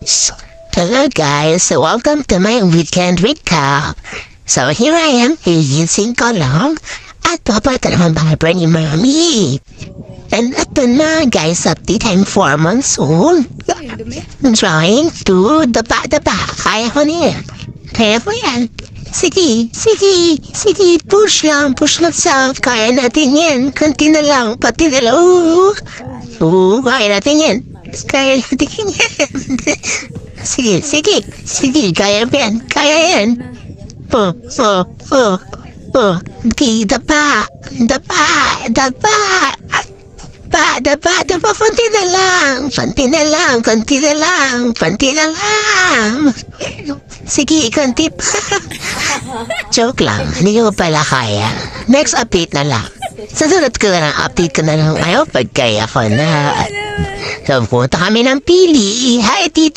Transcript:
Hello guys, welcome to my weekend recap. So here I am, iising ko lang at papata naman mga brand ni Mami. And ito na guys, update, I'm 4 months old. I'm trying to dapa. Kaya ko niya. Kaya ko yan. Sige, push lang self. Kaya natin yan. Kunti na lang, pati na lang. Kaya natin yan. Kaya natin yan. Sige, kaya yan. Okay, dapa, konti na lang. Sige, konti pa. Joke lang, hindi ko pala kaya. Next update na lang. Sasunod ko na update ko na lang kayo pag kaya ko na. So, punta kami ng Pili. Hi, tita.